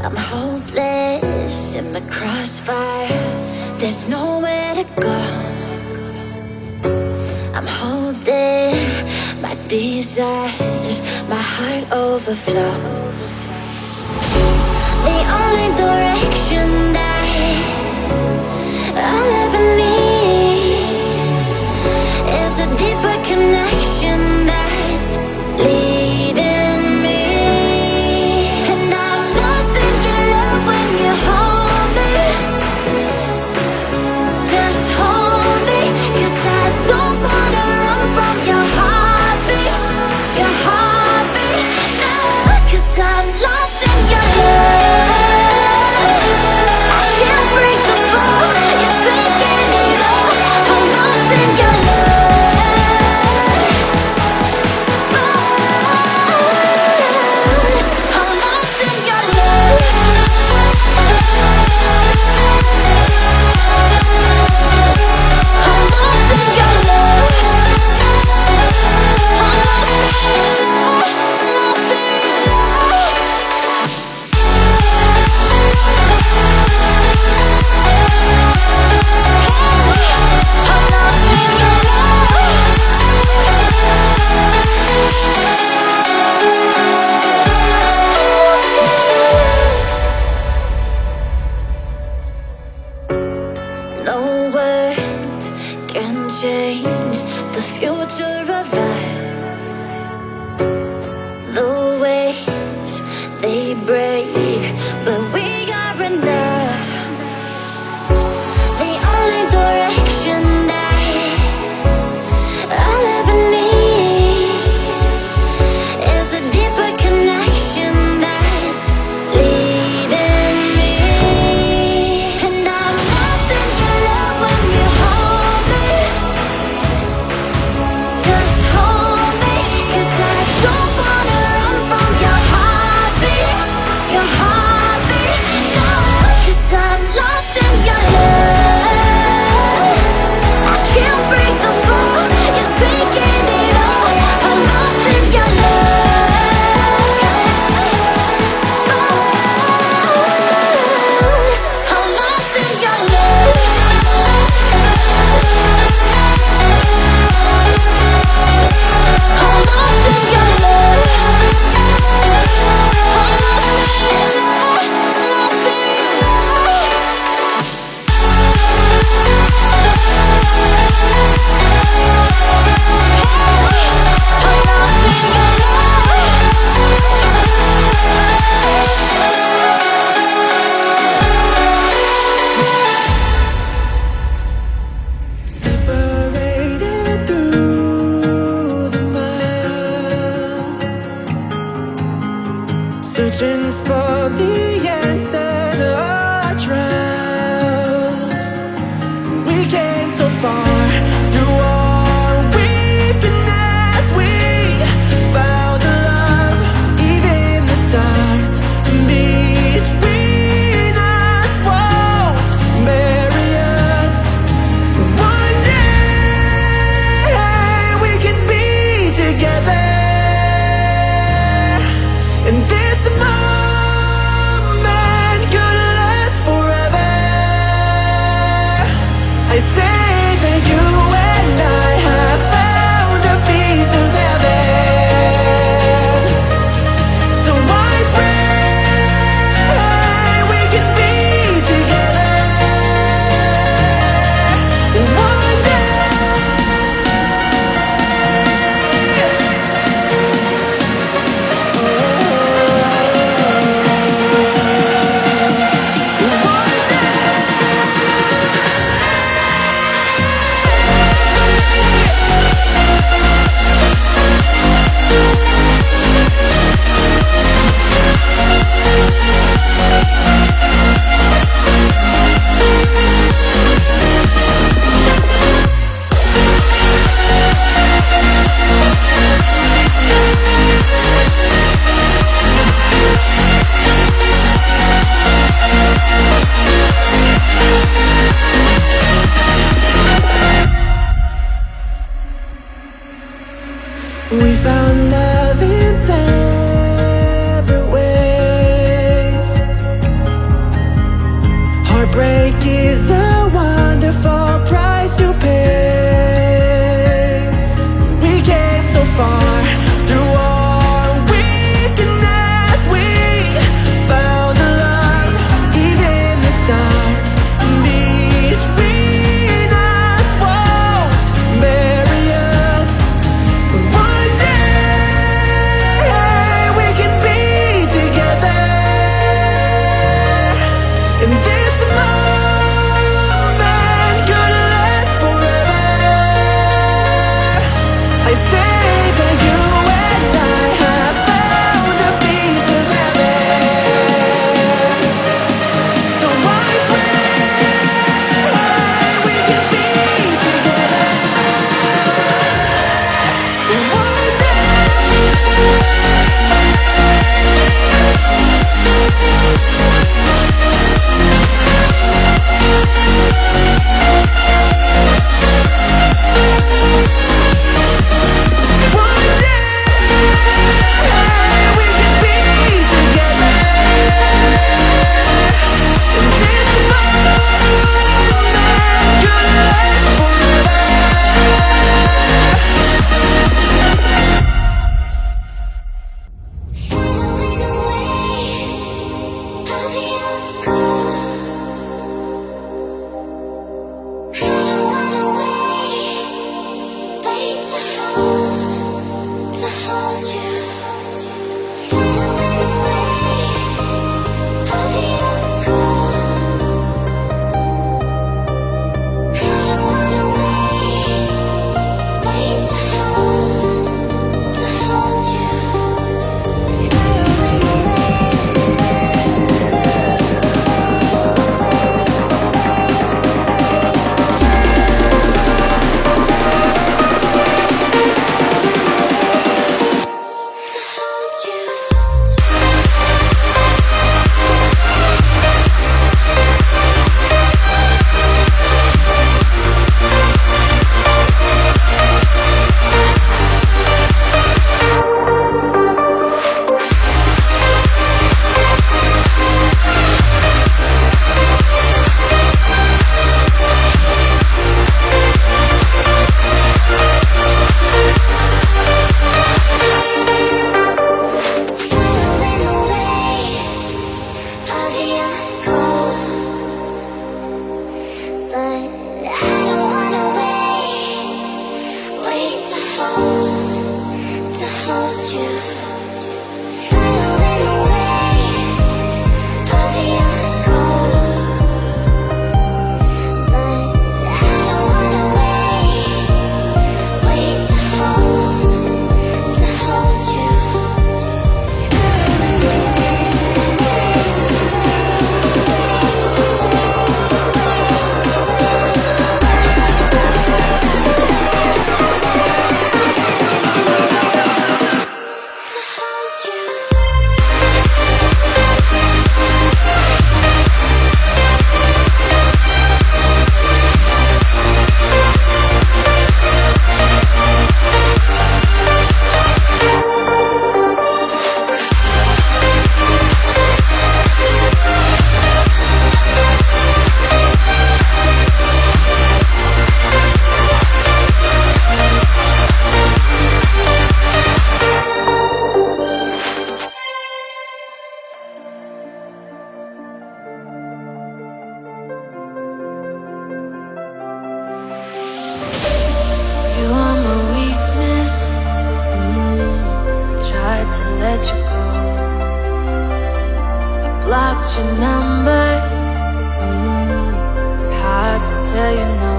I'm hopeless in the crossfire. There's nowhere to go. I'm holding my desires. My heart overflows. The only direction that I'll ever need is the deeper connection that's leading me. And I'm lost in your love when you hold me. Just hold me, 'cause I don't wanna run from your heartbeat. Your heartbeat, no, 'cause I'm lost in your love. I can't break the fall, you're taking it all. I'm lost in your love. I'm lost in your love. I'm lost in your love. I'm lost in your love. I'm lost in your love. No words can change the future of us. The waves, they break, but we are enough. The only direction that I'll ever need is the deeper connection that's leading me. And I'm lost in your love when you hold me. Just hold me, 'cause I don't wanna run from your heartbeat. Your heartbeat, no, 'cause I'm lost in your love. I can't break the fall, you're taking it all. I'm lost in your love. I'm lost in your love. I'm lost in your love. I'm lost in your love. Lost in your love. I'm lost in your Separated through the miles, searching for the answer to our trials. We came so far through our weakness. We found a love, even the stars between us won't marry us. One day we can be together, and this moment go. I don't wanna wait to hold you. Feeling away of your go. I don't wanna wait to hold you. You are my weakness. I tried to let you go. I blocked your number. It's hard to tell you no.